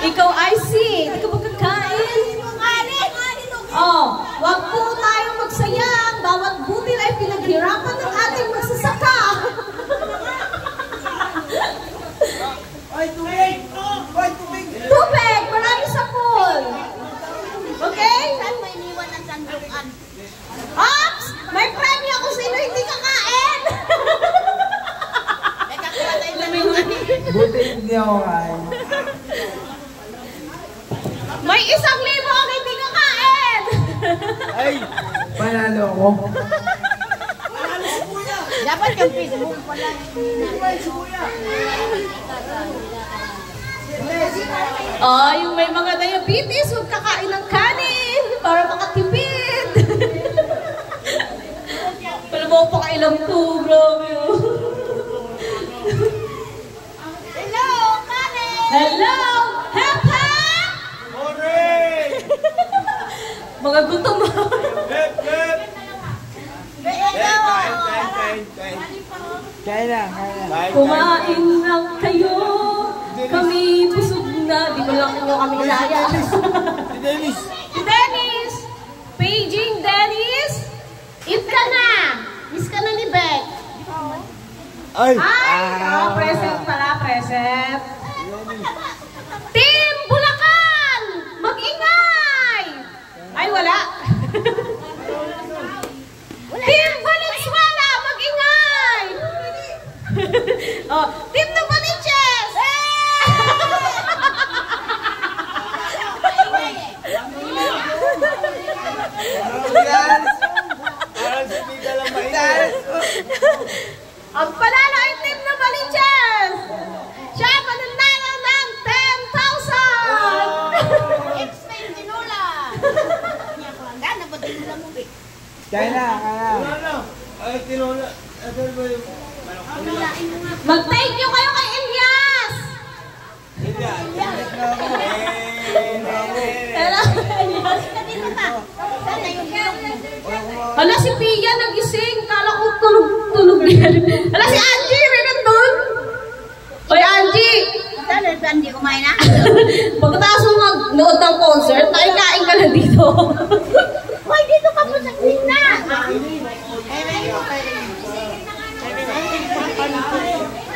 Ikaw, IC, hindi ka ba kakain? Oh, wag po tayong magsayang. Bawat butil ay pinaghirapan ng ating magsasaka. Ay, tubig! Ay, tubig! Tubig! Marami sa pool. Okay? Saan may iniwan ang sandukan? Ops! May premyo kung sino hindi kakain. Nagkakuha tayo ng sandukan. Buti hindi ako kain. May 1,000 ang hindi kakain. Ay! Panalo ko. Dapat yung Facebook pala. Oh, yung may mga diabetes, huwag kakain ng kanin para makatipid. Wala mo pa kailang to, grabe. Hello, kanin! Hello! Hep, hep! Hooray! Mga gutom. Hep, hep! Kaya na. Kumain lang kayo. Kami busog na. Di ba lang nyo kami naya? Si Dennis! Si Dennis! Paging Dennis! Eat ka na! Miss ka na ni Beck. Ay! Ay! Present pala, present. Team Bulacan! Mag-ingay! Ay, wala. Team Valenzuela! Mag-ingay! Oh, Team Novaliches! Ang panalo ay Team Novaliches! Siya mananalo ng 10,000! Explain tinola. Gana ba tinola mo, Vic? Kaya na. Ay, tinola. Ano ba yung... Mag-thank you kayo kay Elias! Hello, Elias. Kanino ka? Sana yung bilog mo. Hala, si Pia nagising. Kala ko tulog yan. Hala, si Angie, may nandun. Oy, Angie! Sana hindi kumain na? Pagkatapos mo mag-nood ng concert, nakikain ka na dito. Hoy, dito ka po sa gitna!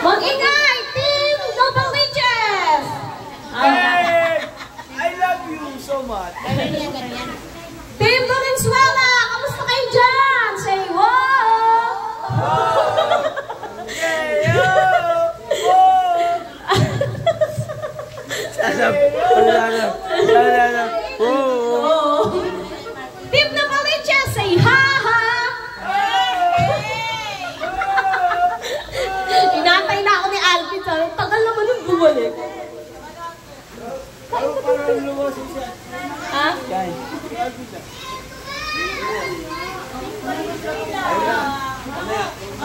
Mag-ingay! Team Double Witches! Hey! I love you so much. Team Valenzuela! Kamusta kayo dyan? Say wow! Hey, oh! Oh. Team Double Witches! Say ha ha! Inatay na ako ni Alvin. Sabi, tagal naman yung bumalik. Parang lumasin siya. Ha? Guys.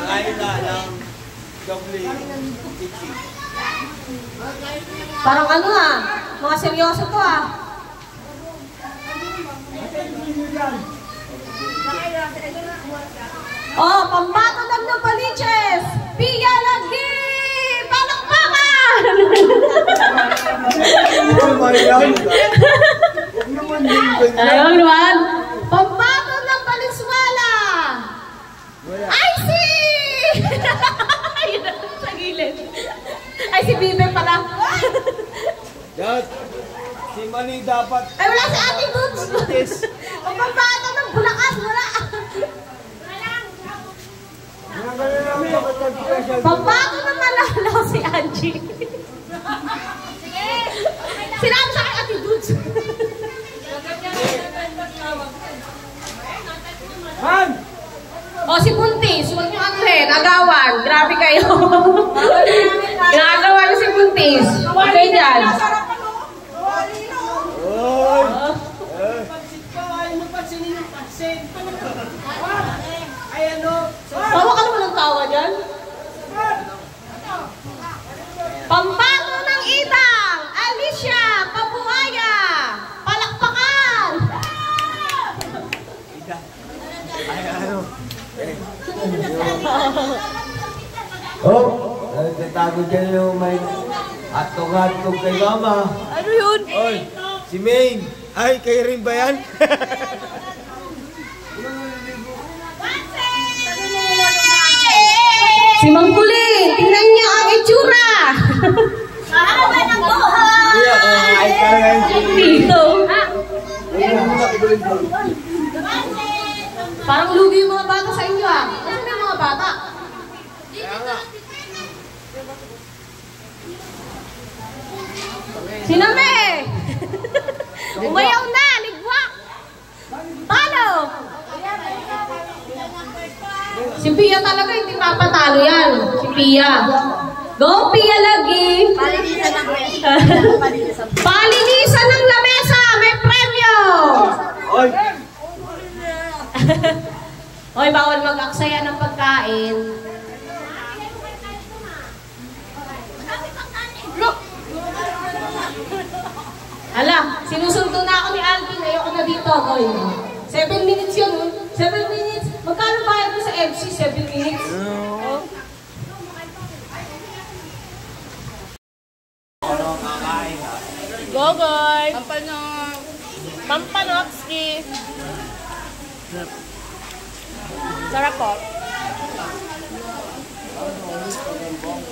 Ayun na lang. Doble. Parang ano ah. Mga seryoso to ah. Oh, pambato ng Novaliches! Pia Lagi! Palakpakan! Ayaw naman. Pambato ng Valenzuela! Ay, si! Ayun na, sa gilid. Ay, si Bibe pala. Dad, si Manny dapat. Ay, wala si Ate Goods. Ang pambato ng Bulacan, wala. Pambato ng Malalaw si Angie. Sinabi sa akin Ate Goods. Han! O, si Buntis, huwag niyo anuhin, agawan. Grabe kayo. Ginagawa niyo si Buntis. Okay dyan. Oy! Tawa ka naman ng tawa dyan. Pambato ng Itang, Alicia, Pabuaya, Palakpakan. Ay, ano? Oh, nagtatago dyan yung may atong-atong kay mama. Ano yun? Oy, si Maine. Ay, kayo rin ba yan? Si Mang Kulin, tingnan niyo ang itsura. Mahaba ng buhay! Kuya, ay parang Dito. Parang lugi yung mga bata sa inyo ah. Ano yung mga bata? Siname! Umayaw na! Ligwak! Talo! Si Pia talaga hindi mapatalo yan. Si Pia. Go Pia lagi! Palinisan ng mesa. Palinisan ng lamesa! May premyo! Oy, Hoy, bawal mag-aksaya ng pagkain. Ala, sinusundo na ako ni Alvin. Ayoko na dito. Hoy. 7 minutes yun. 7 minutes. Magkano bayad mo sa MC? 7 minutes? Oh. Gogoy! Pampano. Pampanokski! Sarap po.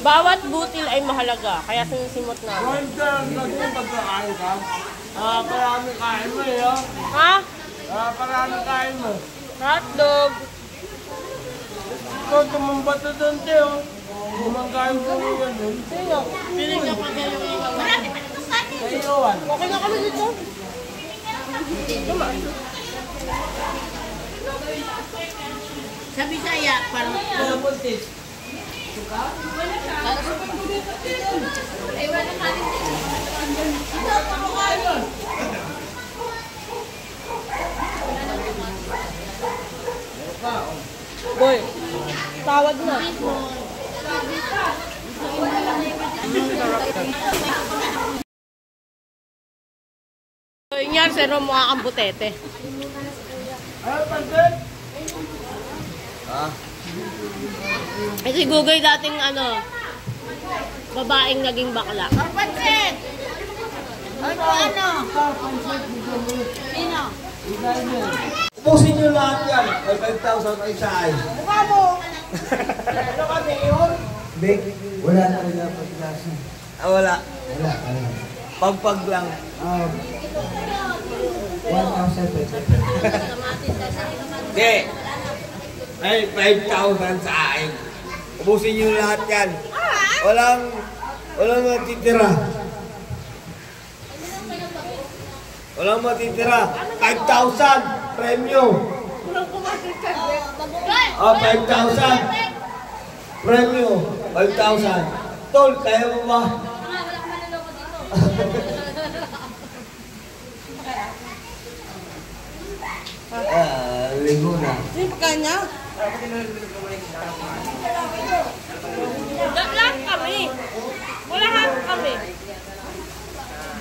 Bawat butil ay mahalaga, kaya sinisimot na. Wanda, nagpapagkain ka? Parami kain mo eh, oh. Ha? Parami kain mo. Hotdog! Ikaw, tumumbat na doon, te, oh. Kumangkain ko ngayon, eh. Sino? Piling ka pa kayo iwan. Marami pa nito sa atin. Sa iwan. Okay na kami dito. Tuma. Sa Bisaya, parang Ano po, te? Boy, tawad na. So, yun yan, sero mukha kang butete. Ano, pansit? Si Gugoy dating ano, babaeng naging bakla. pansit! Ano? Sino? Ubusin nyo lahat yan. Ay, 5,000 ay saay. Mukha mo! Ano kami yun? Hindi, wala na rin ang pagkasi. Wala. Wala. Pagpag lang. 1,000 pesos. Hindi. Ay, 5,000 sa akin. Ubusin nyo lahat yan. Walang matitira. Walang matitira. 5,000 premyo. 5,000 premyo. 5,000. Tol, kaya mo ba? Ligo na. Sino pagkain niya? Lahat kami. Wala kami.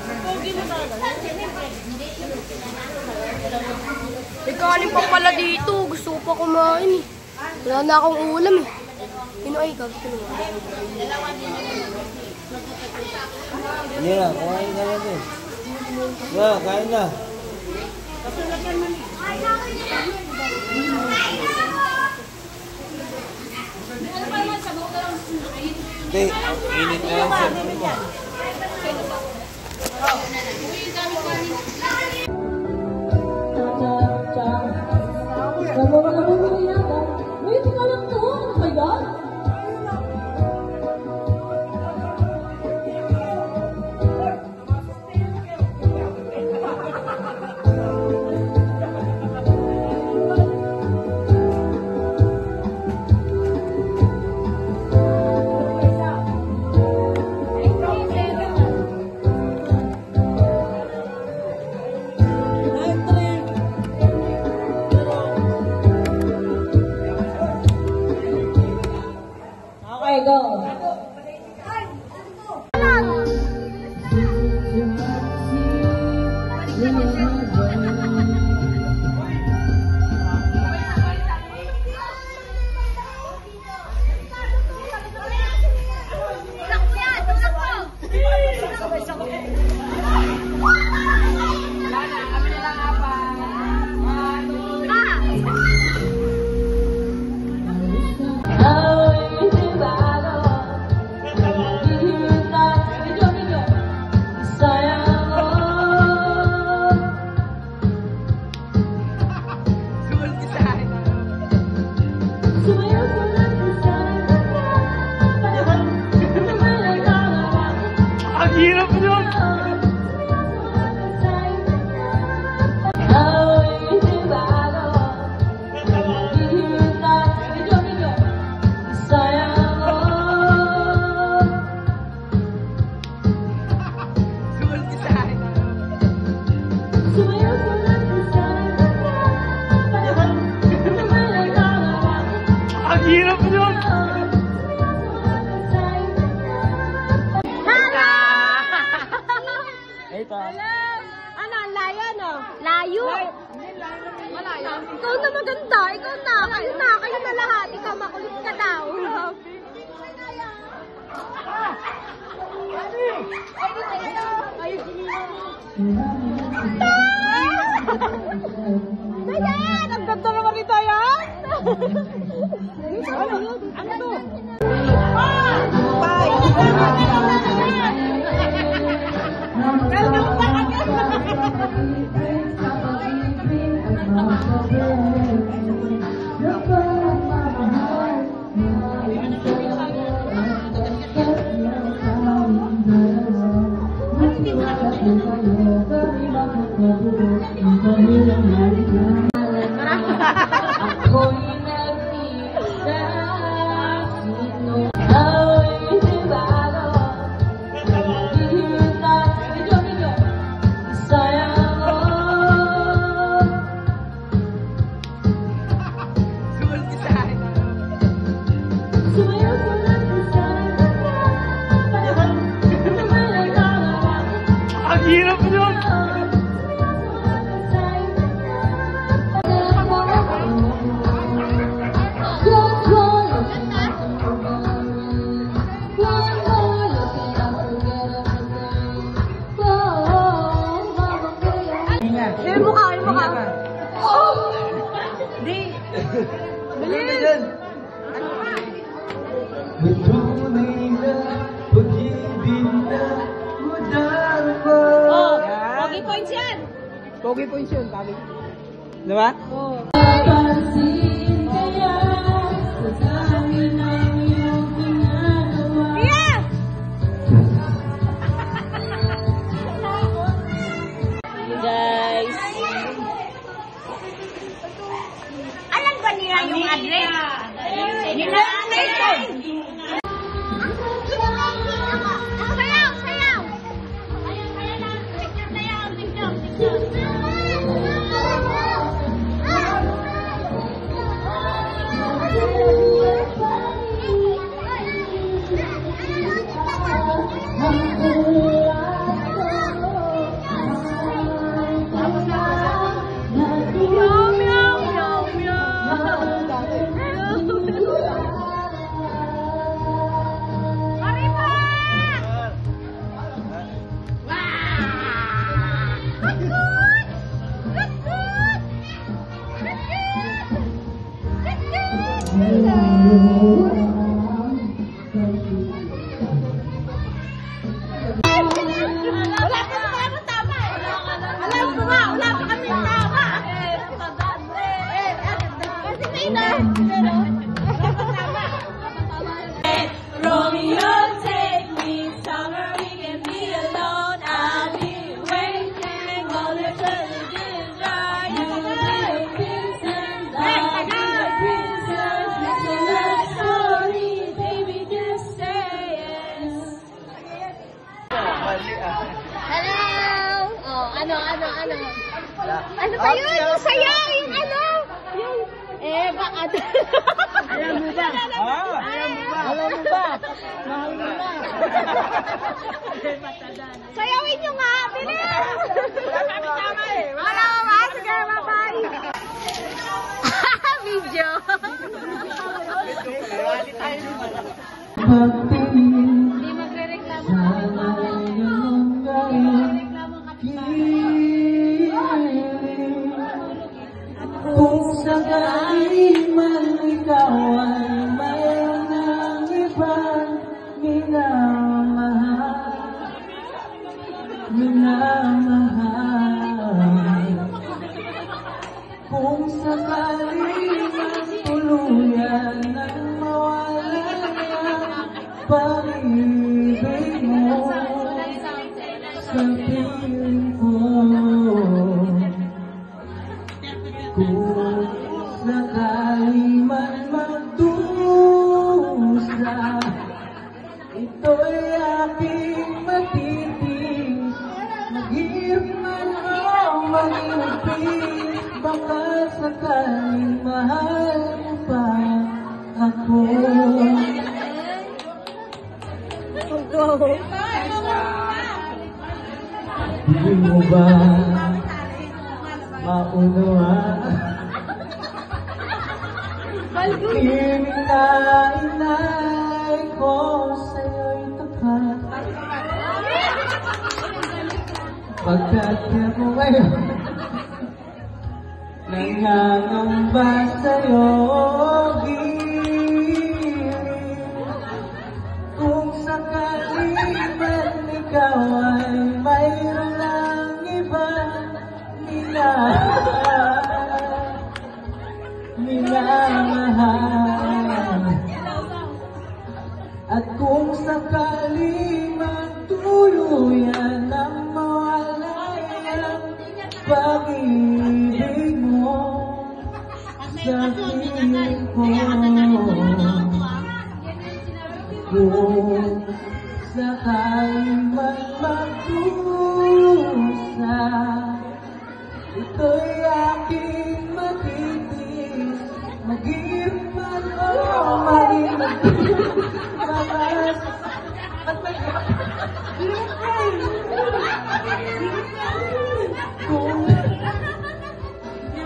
Pogi mo talaga. Nagkakalin pa pala dito. Gusto ko pa kumain eh. Wala na akong ulam eh. Sino ay gagawin mo? Hindi na, kumain ka na din. Kain na. Hindi, init na lang siya. Wait, ka lang to. Ano ba yan? hirap yun! Ang hirap yun! Ito. Ano, ang layo, no? Layo? Malayo. Ikaw na maganda. Ikaw na. Kayo na lahat. Ikaw makulit ka daw. Ayan! Ang ganda naman ito yan! Ano to? Ang hirap yun! Yung mukha. Oh! Di. Bilis! Oh, pogi points yan. Pogi points yun, kami. Diba? Oh. Yeah! Guys. Alam ba nila yung address? Nila ang address. Sayaw! Sayaw! Romeo, take me somewhere we can be alone. I'll be waiting all the time. You the princess, I'll be the princess. It's a love story, baby, just say yes. Hello! Oh, ano? Ano ba yun? Yung sayaw! Yung ano? Yung, baka... Alam mo ba? Alam mo ba? Mahal mo na. Sayawin nyo nga! Bilis! Wala ba? Sige, bye-bye! Video! Hindi magre-reklamo Kung sakali man ikaw ay mayroon ng ibang minamahal. Kung sakali man tuluyan ng mawala ang pag-ibig mo, sa piling ko. Kung sakali man magdusa, ito'y aking matitis. Maghirap man o mag-inipis, baka sakaling mahal mo pa ako. Di mo ba maunawaan? Hinay ko sa'yo'y tapat, pagkat ako ngayon nangangamba sa'yo, kung sakali man ikaw ay mayroon ng ibang minamahal. At kung sakali magtuluyan ang mawala ang pag-ibig mo sa piling ko, kung sakali man magdusa, ito'y aking matitis. Mag-irap man o mag-inipis, mamas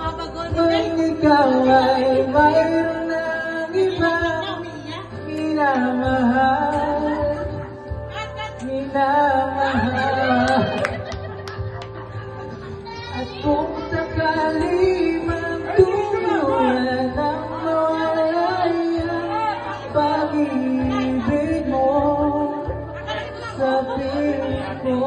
at kung ikaw ay mayroon ng ibang minamahal, at kung sakali magtuluyan ang mawala ang pag-ibig mo sa piling ko,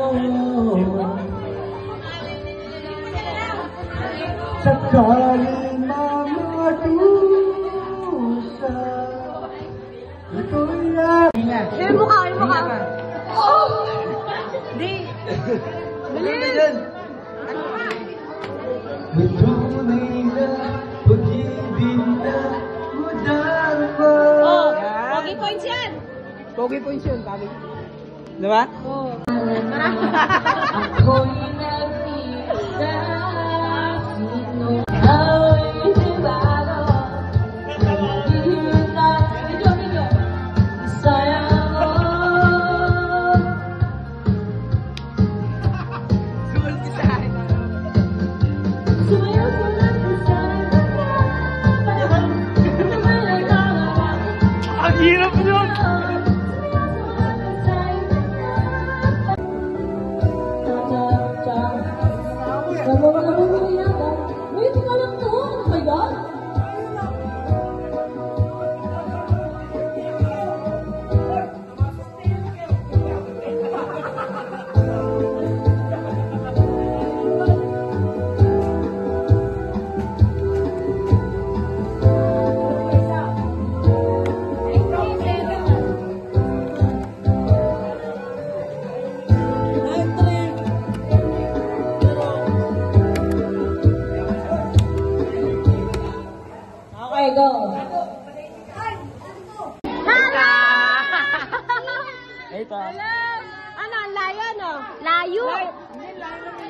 sakali mamadusa, ito'y Yung mukha, yung mukha. Oh! Di. Bilis! tunay na pag-ibig na madarama. Oh, pogi points yan. Pogi points yun, kami. Diba? Oh. Ako'y nagtisa, sino ay dibago. Nagigita, video, sayang mo. Sumayaw sa nagdasal ka. Ang hirap yun! Wait, ikaw lang to. Oh my God. Okay, go. Ito. Ano, ang layo, no? Layo.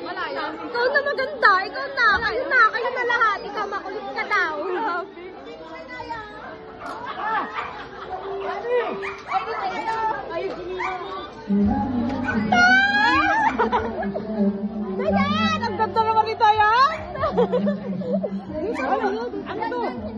Malayo. Ikaw na maganda. Ikaw na. Kayo na. Kayo na lahat. Ikaw makulit ka daw. Ayan! Ang ganda naman ito yan! Ano to?